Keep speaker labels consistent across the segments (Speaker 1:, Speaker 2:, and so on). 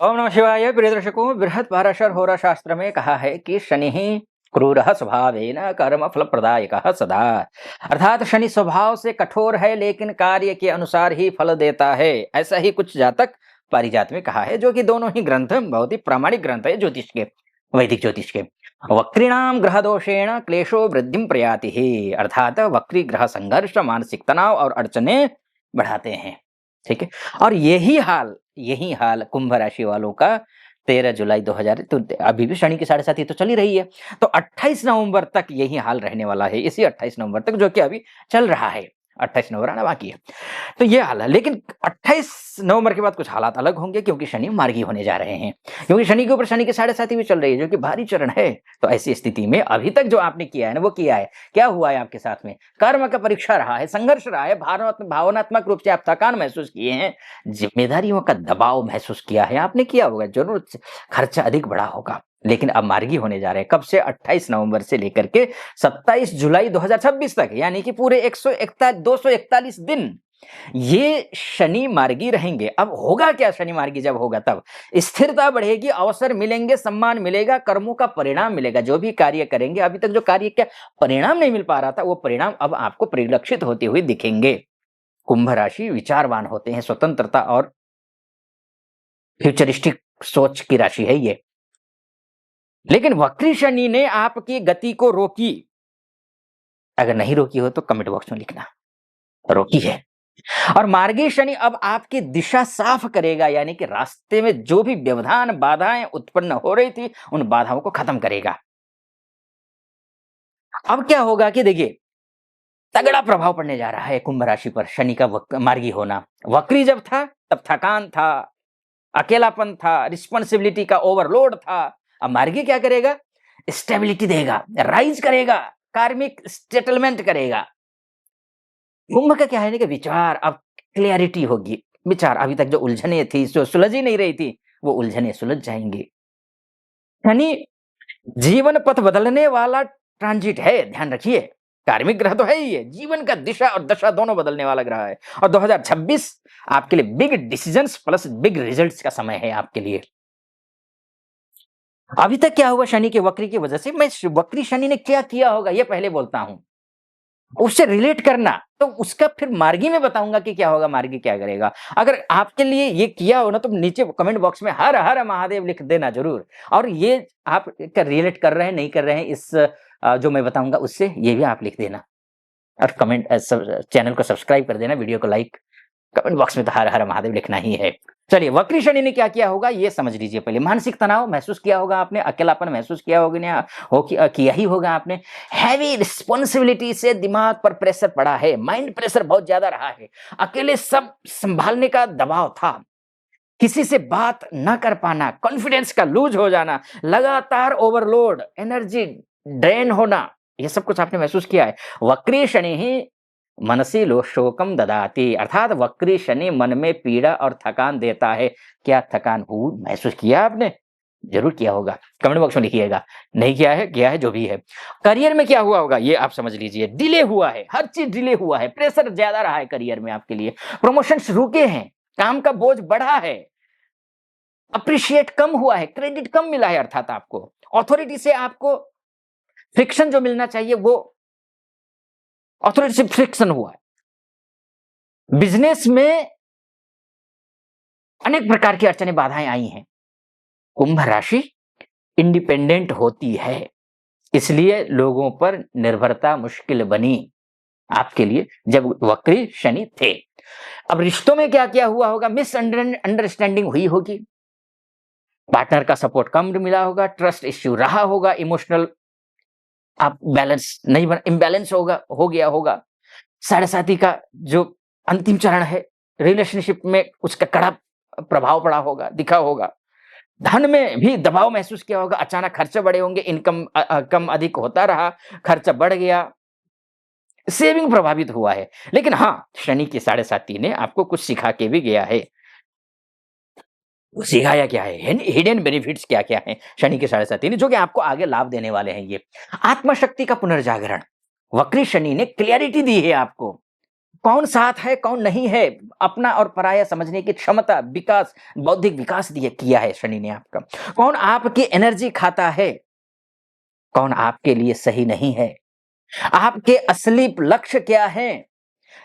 Speaker 1: ओम नमः शिवाय। प्रिय दर्शकों, बृहत पाराशर होरा शास्त्र में कहा है कि शनि क्रूरः स्वभावेन कर्म फल प्रदायकः सदा। अर्थात शनि स्वभाव से कठोर है लेकिन कार्य के अनुसार ही फल देता है। ऐसा ही कुछ जातक पारिजात में कहा है, जो कि दोनों ही ग्रंथ बहुत ही प्रामाणिक ग्रंथ है ज्योतिष के, वैदिक ज्योतिष के। वक्रिणाम ग्रह दोषेण क्लेशो वृद्धि प्रयाति ही, अर्थात वक्री ग्रह संघर्ष मानसिक तनाव और अड़चने बढ़ाते हैं। ठीक है। और यही हाल कुंभ राशि वालों का 13 जुलाई 2000, तो अभी भी शनि की साढ़े साथी तो चल ही रही है, तो 28 नवंबर तक यही हाल रहने वाला है। इसी 28 नवंबर तक, जो कि अभी चल रहा है, 28 नवंबर आना बाकी है। तो ये हाल है, लेकिन 28 नवंबर के बाद कुछ हालात अलग होंगे, क्योंकि शनि मार्गी होने जा रहे हैं। क्योंकि शनि के ऊपर शनि की साढ़े साथी भी चल रही है, जो कि भारी चरण है। तो ऐसी स्थिति में अभी तक जो आपने किया है ना, वो किया है। क्या हुआ है आपके साथ में? कर्म का परीक्षा रहा है, संघर्ष रहा है, भावनात्मक रूप से आप थकान महसूस किए हैं, जिम्मेदारियों का दबाव महसूस किया है, आपने किया होगा जरूर। खर्चा अधिक बढ़ा होगा, लेकिन अब मार्गी होने जा रहे हैं। कब से? 28 नवंबर से लेकर के 27 जुलाई 2026 तक, यानी कि पूरे 241 दिन ये शनि मार्गी रहेंगे। अब होगा क्या शनि मार्गी जब होगा? तब स्थिरता बढ़ेगी, अवसर मिलेंगे, सम्मान मिलेगा, कर्मों का परिणाम मिलेगा। जो भी कार्य करेंगे, अभी तक जो कार्य का परिणाम नहीं मिल पा रहा था, वो परिणाम अब आपको परिलक्षित होते हुए दिखेंगे। कुंभ राशि विचारवान होते हैं, स्वतंत्रता और फ्यूचरिस्टिक सोच की राशि है ये। लेकिन वक्री शनि ने आपकी गति को रोकी। अगर नहीं रोकी हो तो कमेंट बॉक्स में लिखना, रोकी है। और मार्गी शनि अब आपकी दिशा साफ करेगा, यानी कि रास्ते में जो भी व्यवधान बाधाएं उत्पन्न हो रही थी, उन बाधाओं को खत्म करेगा। अब क्या होगा कि देखिए, तगड़ा प्रभाव पड़ने जा रहा है कुंभ राशि पर शनि का मार्गी होना। वक्री जब था तब थकान था, अकेलापन था, रिस्पॉन्सिबिलिटी का ओवरलोड था। अब मार्गी क्या करेगा? स्टेबिलिटी देगा, राइज करेगा, कार्मिक सेटलमेंट करेगा। कुंभ का क्या है ना कि विचार अब क्लियरिटी होगी। विचार, अभी तक जो उलझने थी, जो सुलझ ही नहीं रही थी, वो उलझने सुलझ जाएंगी। यानी जीवन पथ बदलने वाला ट्रांजिट है, ध्यान रखिए। कार्मिक ग्रह तो है ही है, जीवन का दिशा और दशा दोनों बदलने वाला ग्रह है। और 2026 आपके लिए big decisions plus big results का समय है आपके लिए। अभी तक क्या हुआ शनि के वक्री की वजह से? मैं वक्री शनि ने क्या किया होगा ये पहले बोलता हूं, उससे रिलेट करना, तो उसका फिर मार्गी में बताऊंगा कि क्या होगा, मार्गी क्या करेगा। अगर आपके लिए ये किया हो ना, तो नीचे कमेंट बॉक्स में हर हर महादेव लिख देना जरूर। और ये आप रिलेट कर रहे हैं नहीं कर रहे हैं, इस जो मैं बताऊंगा उससे, ये भी आप लिख देना। और कमेंट चैनल को सब्सक्राइब कर देना, वीडियो को लाइक, कमेंट बॉक्स में तो हर हर महादेव लिखना ही है। चलिए, वक्री शनि ने क्या किया होगा ये समझ लीजिए पहले। मानसिक तनाव महसूस किया होगा आपने, अकेलापन महसूस किया होगा, किया ही होगा आपने। हैवी रिस्पॉन्सिबिलिटी से दिमाग पर प्रेशर पड़ा है, माइंड प्रेशर बहुत ज्यादा रहा है, अकेले सब संभालने का दबाव था, किसी से बात ना कर पाना, कॉन्फिडेंस का लूज हो जाना, लगातार ओवरलोड, एनर्जी ड्रेन होना, ये सब कुछ आपने महसूस किया है। वक्री शनि ही मनसी लो शोकम ददाती, अर्थात वक्री शनि मन में पीड़ा और थकान देता है। क्या थकान हुई, महसूस किया आपने? जरूर किया होगा, कमेंट बॉक्स में लिखिएगा। नहीं किया है, किया है, जो भी है। करियर में क्या हुआ होगा ये आप समझ लीजिए। डिले हुआ है, हर चीज डिले हुआ है, प्रेशर ज्यादा रहा है करियर में आपके लिए, प्रमोशंस रुके हैं, काम का बोझ बढ़ा है, अप्रिशिएट कम हुआ है, क्रेडिट कम मिला है, अर्थात आपको अथॉरिटी से आपको फ्रिक्शन जो मिलना चाहिए, वो अथॉरिटी से फ्रिक्शन हुआ है। बिजनेस में अनेक प्रकार की अड़चने बाधाएं आई हैं। कुंभ राशि इंडिपेंडेंट होती है, इसलिए लोगों पर निर्भरता मुश्किल बनी आपके लिए जब वक्री शनि थे। अब रिश्तों में क्या क्या हुआ होगा? मिसअंडरस्टैंडिंग हुई होगी, पार्टनर का सपोर्ट कम मिला होगा, ट्रस्ट इश्यू रहा होगा, इमोशनल आप बैलेंस नहीं बन, इम्बैलेंस हो गया होगा। साढ़े साथी का जो अंतिम चरण है, रिलेशनशिप में उसका कड़ा प्रभाव पड़ा होगा, दिखा होगा। धन में भी दबाव महसूस किया होगा, अचानक खर्चे बढ़े होंगे, इनकम कम अधिक होता रहा, खर्चा बढ़ गया, सेविंग प्रभावित हुआ है। लेकिन हाँ, शनि की साढ़े साथी ने आपको कुछ सिखा के भी गया है। सिखाया क्या है, हिडन बेनिफिट्स क्या क्या है शनि के साढ़े साथी ने, जो कि आपको आगे लाभ देने वाले हैं। ये आत्मशक्ति का पुनर्जागरण, वक्री शनि ने क्लियरिटी दी है आपको। कौन साथ है, कौन नहीं है, अपना और पराया समझने की क्षमता, विकास, बौद्धिक विकास दिया किया है शनि ने आपका। कौन आपकी एनर्जी खाता है, कौन आपके लिए सही नहीं है, आपके असली लक्ष्य क्या है,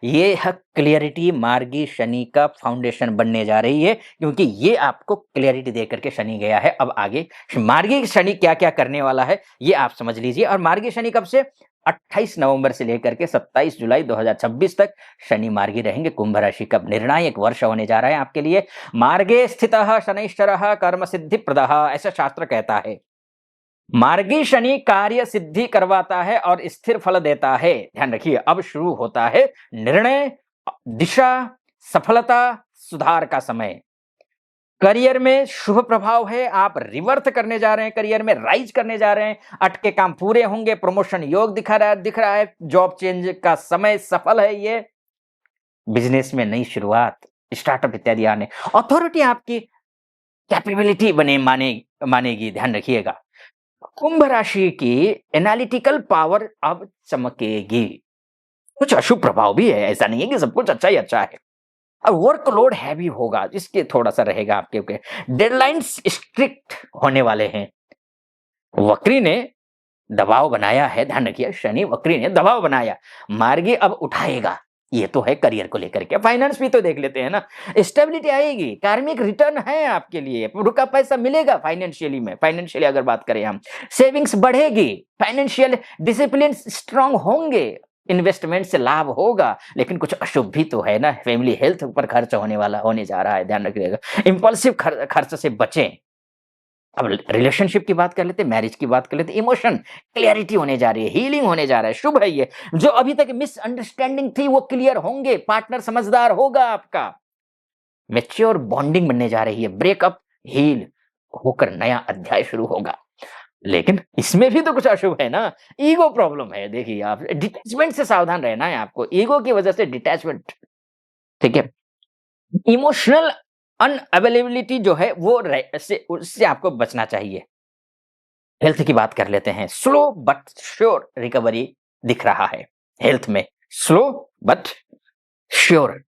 Speaker 1: ये है क्लियरिटी मार्गी शनि का फाउंडेशन बनने जा रही है, क्योंकि ये आपको क्लियरिटी दे करके शनि गया है। अब आगे मार्गी शनि क्या-क्या करने वाला है, ये आप समझ लीजिए। और मार्गी शनि कब से? 28 नवंबर से लेकर के 27 जुलाई 2026 तक शनि मार्गी रहेंगे। कुंभ राशि का निर्णायक वर्ष होने जा रहा है आपके लिए। मार्गे स्थितः शनैश्चरः कर्म सिद्धि प्रदः, ऐसा शास्त्र कहता है। मार्गी शनि कार्य सिद्धि करवाता है और स्थिर फल देता है। ध्यान रखिए, अब शुरू होता है निर्णय, दिशा, सफलता, सुधार का समय। करियर में शुभ प्रभाव है, आप रिवर्थ करने जा रहे हैं, करियर में राइज करने जा रहे हैं, अटके काम पूरे होंगे, प्रमोशन योग दिख रहा है, जॉब चेंज का समय सफल है ये, बिजनेस में नई शुरुआत, स्टार्टअप इत्यादि आने, अथॉरिटी आपकी कैपेबिलिटी मानेगी। ध्यान रखिएगा, कुंभ राशि की एनालिटिकल पावर अब चमकेगी। कुछ अशुभ प्रभाव भी है, ऐसा नहीं है कि सब कुछ अच्छा ही अच्छा है। अब वर्कलोड हैवी होगा, इसके थोड़ा सा रहेगा आपके ऊपर। डेडलाइंस स्ट्रिक्ट होने वाले हैं। वक्री ने दबाव बनाया है, ध्यान रखिए, शनि वक्री ने दबाव बनाया, मार्गी अब उठाएगा। ये तो है करियर को लेकर के। फाइनेंस भी तो देख लेते हैं ना, स्टेबिलिटी आएगी, कार्मिक रिटर्न है आपके लिए, रुका पैसा मिलेगा फाइनेंशियली अगर बात करें हम, सेविंग्स बढ़ेगी, फाइनेंशियल डिसिप्लिन स्ट्रांग होंगे, इन्वेस्टमेंट से लाभ होगा। लेकिन कुछ अशुभ भी तो है ना, फैमिली हेल्थ पर खर्च होने जा रहा है, ध्यान रखिएगा। इंपल्सिव खर्च से बचें। अब रिलेशनशिप की बात कर लेते, मैरिज की बात कर लेते, इमोशन क्लियरिटी होने जा रही है, हीलिंग होने जा रहा है, शुभ है ये। जो अभी तक मिसअंडरस्टैंडिंग थी वो क्लियर होंगे, पार्टनर समझदार होगा आपका, मैच्योर बॉन्डिंग बनने जा रही है, ब्रेकअप हील होकर नया अध्याय शुरू होगा। लेकिन इसमें भी तो कुछ अशुभ है ना, ईगो प्रॉब्लम है। देखिए, आप डिटैचमेंट से सावधान रहना है आपको, ईगो की वजह से डिटैचमेंट, ठीक है। इमोशनल अनअवेलेबिलिटी जो है वो उससे आपको बचना चाहिए। हेल्थ की बात कर लेते हैं, स्लो बट श्योर रिकवरी दिख रहा है हेल्थ में, स्लो बट श्योर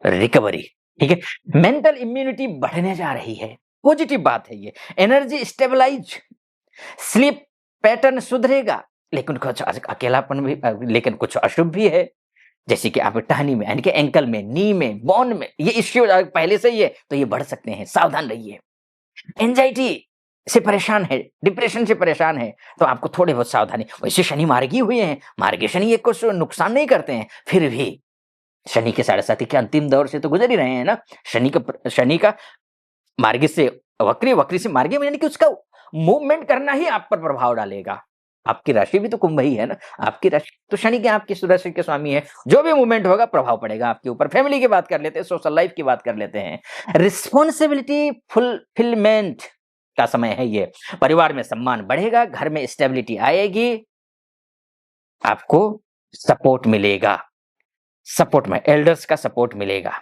Speaker 1: रिकवरी, ठीक है। मेंटल इम्यूनिटी बढ़ने जा रही है, पॉजिटिव बात है ये। एनर्जी स्टेबलाइज, स्लीप पैटर्न सुधरेगा, लेकिन कुछ अकेलापन भी, लेकिन कुछ अशुभ भी है, जैसे कि आप टहनी में, यानी कि एंकल में, नी में, बोन में, ये इश्यू पहले से ही है तो ये बढ़ सकते हैं, सावधान रहिए। एंजाइटी से परेशान है, डिप्रेशन से परेशान है, तो आपको थोड़े बहुत सावधानी। वैसे शनि मार्गी हुए हैं, मार्गी शनि ये कुछ नुकसान नहीं करते हैं, फिर भी शनि के 7.5 के अंतिम दौर से तो गुजर ही रहे हैं ना। शनि का मार्गी से वक्री, वक्री से मार्गी, यानी कि उसका मूवमेंट करना ही आप पर प्रभाव डालेगा। आपकी राशि भी तो कुंभ ही है ना, आपकी राशि तो शनि के आपकी राशि के स्वामी है, जो भी मूवमेंट होगा प्रभाव पड़ेगा आपके ऊपर। फैमिली की बात कर लेते हैं, सोशल लाइफ की बात कर लेते हैं, रिस्पॉन्सिबिलिटी फुलफिलमेंट का समय है ये। परिवार में सम्मान बढ़ेगा, घर में स्टेबिलिटी आएगी, आपको सपोर्ट मिलेगा, सपोर्ट में एल्डर्स का सपोर्ट मिलेगा।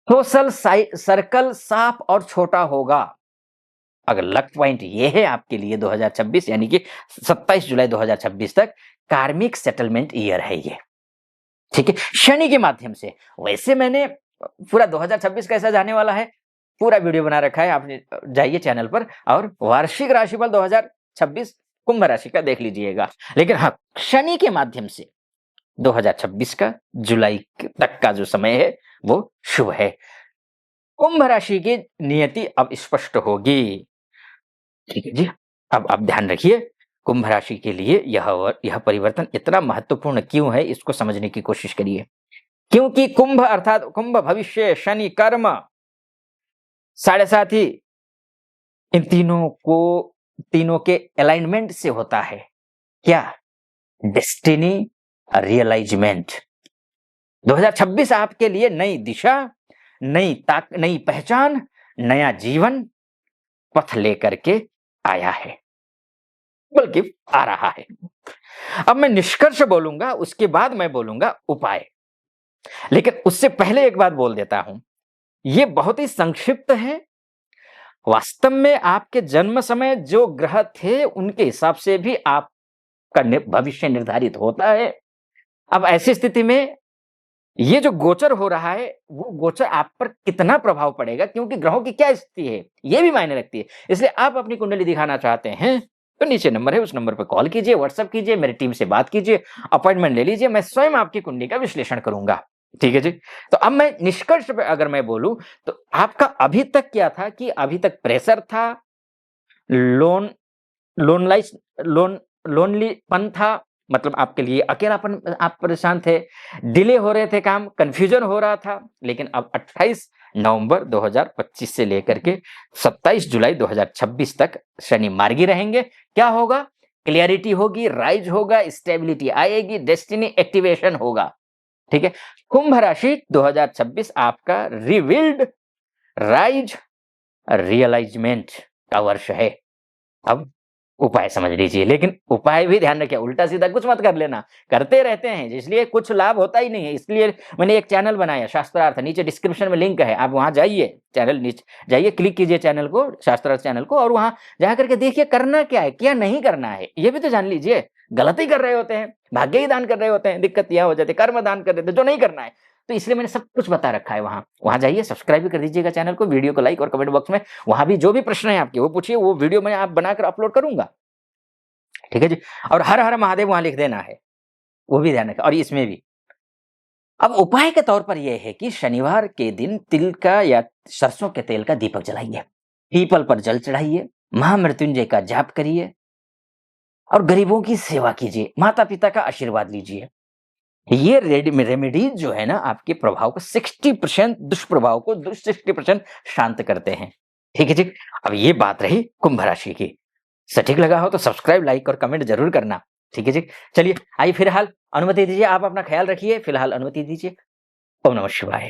Speaker 1: सोशल सर्कल साफ और छोटा होगा। अगर लक पॉइंट ये है आपके लिए 2026, यानी कि 27 जुलाई 2026 तक कार्मिक सेटलमेंट ईयर है ये, ठीक है, शनि के माध्यम से। वैसे मैंने पूरा 2026 कैसा जाने वाला है पूरा वीडियो बना रखा है, आप जाइए चैनल पर और वार्षिक राशिफल 2026 कुंभ राशि का देख लीजिएगा। लेकिन हाँ, शनि के माध्यम से 2026 का जुलाई तक का जो समय है वो शुभ है। कुंभ राशि की नियति अब स्पष्ट होगी, ठीक है जी। अब आप ध्यान रखिए, कुंभ राशि के लिए यह परिवर्तन इतना महत्वपूर्ण क्यों है, इसको समझने की कोशिश करिए। क्योंकि कुंभ अर्थात कुंभ भविष्य, शनि कर्म, 7.5 ही इन तीनों के अलाइनमेंट से होता है। क्या? डेस्टिनी रियलाइजमेंट। 2026 आपके लिए नई दिशा, नई पहचान, नया जीवन पथ लेकर के आया है, बल्कि आ रहा है। अब मैं निष्कर्ष बोलूंगा, उसके बाद मैं बोलूंगा उपाय, लेकिन उससे पहले एक बात बोल देता हूं, ये बहुत ही संक्षिप्त है। वास्तव में आपके जन्म समय जो ग्रह थे उनके हिसाब से भी आपका भविष्य निर्धारित होता है। अब ऐसी स्थिति में ये जो गोचर हो रहा है, वो गोचर आप पर कितना प्रभाव पड़ेगा, क्योंकि ग्रहों की क्या स्थिति है, ये भी मायने रखती है। इसलिए आप अपनी कुंडली दिखाना चाहते हैं, तो नीचे नंबर है, उस नंबर पे कॉल कीजिए, व्हाट्सएप कीजिए, मेरी टीम से बात कीजिए, अपॉइंटमेंट ले लीजिए, मैं स्वयं आपकी कुंडली का विश्लेषण करूँगा। ठीक है जी? तो अब मैं निष्कर्ष पे अगर मैं बोलूँ, तो आपका अभी तक क्या था कि अभी तक प्रेशर था, लोन लोनलाइस लोन लोनलीपन था, मतलब आपके लिए अकेलापन, आप परेशान थे, डिले हो रहे थे काम, कन्फ्यूजन हो रहा था। लेकिन अब 28 नवंबर 2025 से लेकर के 27 जुलाई 2026 तक शनि मार्गी रहेंगे। क्या होगा? क्लैरिटी होगी, राइज होगा, स्टेबिलिटी आएगी, डेस्टिनी एक्टिवेशन होगा। ठीक है? कुंभ राशि 2026 आपका रिवील्ड, राइज, रियलाइजमेंट का वर्ष है। अब उपाय समझ लीजिए, लेकिन उपाय भी ध्यान रखिए, उल्टा-सीधा कुछ मत कर लेना। करते रहते हैं, इसलिए कुछ लाभ होता ही नहीं है। इसलिए मैंने एक चैनल बनाया शास्त्रार्थ, नीचे डिस्क्रिप्शन में लिंक है, आप वहाँ जाइए, चैनल नीचे जाइए, क्लिक कीजिए चैनल को, शास्त्रार्थ चैनल को, और वहाँ जा कर के देखिए करना क्या है, क्या नहीं करना है, ये भी तो जान लीजिए। गलत ही कर रहे होते हैं, भाग्य ही दान कर रहे होते हैं, दिक्कत यहाँ हो जाती है, कर्म दान कर देते हैं, जो नहीं करना है। तो इसलिए मैंने सब कुछ बता रखा है वहाँ। वहाँ जाइए, सब्सक्राइब भी कर दीजिएगा चैनल को, वीडियो को लाइक और कमेंट बॉक्स में वहाँ भी जो भी प्रश्न है आपके वो पूछिए, वो वीडियो मैं आप बनाकर अपलोड करूँगा। ठीक है जी? और हर हर महादेव वहाँ लिख देना है, वो भी ध्यान रखें, और इसमें भी। अब उपाय के तौर पर यह है कि शनिवार के दिन तिल का या सरसों के तेल का दीपक जलाइए, पीपल पर जल चढ़ाइए, महामृत्युंजय का जाप करिए और गरीबों की सेवा कीजिए, माता-पिता का आशीर्वाद लीजिए। ये रेमेडीज जो है ना, आपके प्रभाव को 60% दुष्प्रभाव को 60% शांत करते हैं। ठीक है जी? अब ये बात रही कुंभ राशि की। सटीक लगा हो तो सब्सक्राइब, लाइक और कमेंट जरूर करना। ठीक है जी? चलिए, आइए फिलहाल अनुमति दीजिए, आप अपना ख्याल रखिए, फिलहाल अनुमति दीजिए। ओम नमः शिवाय।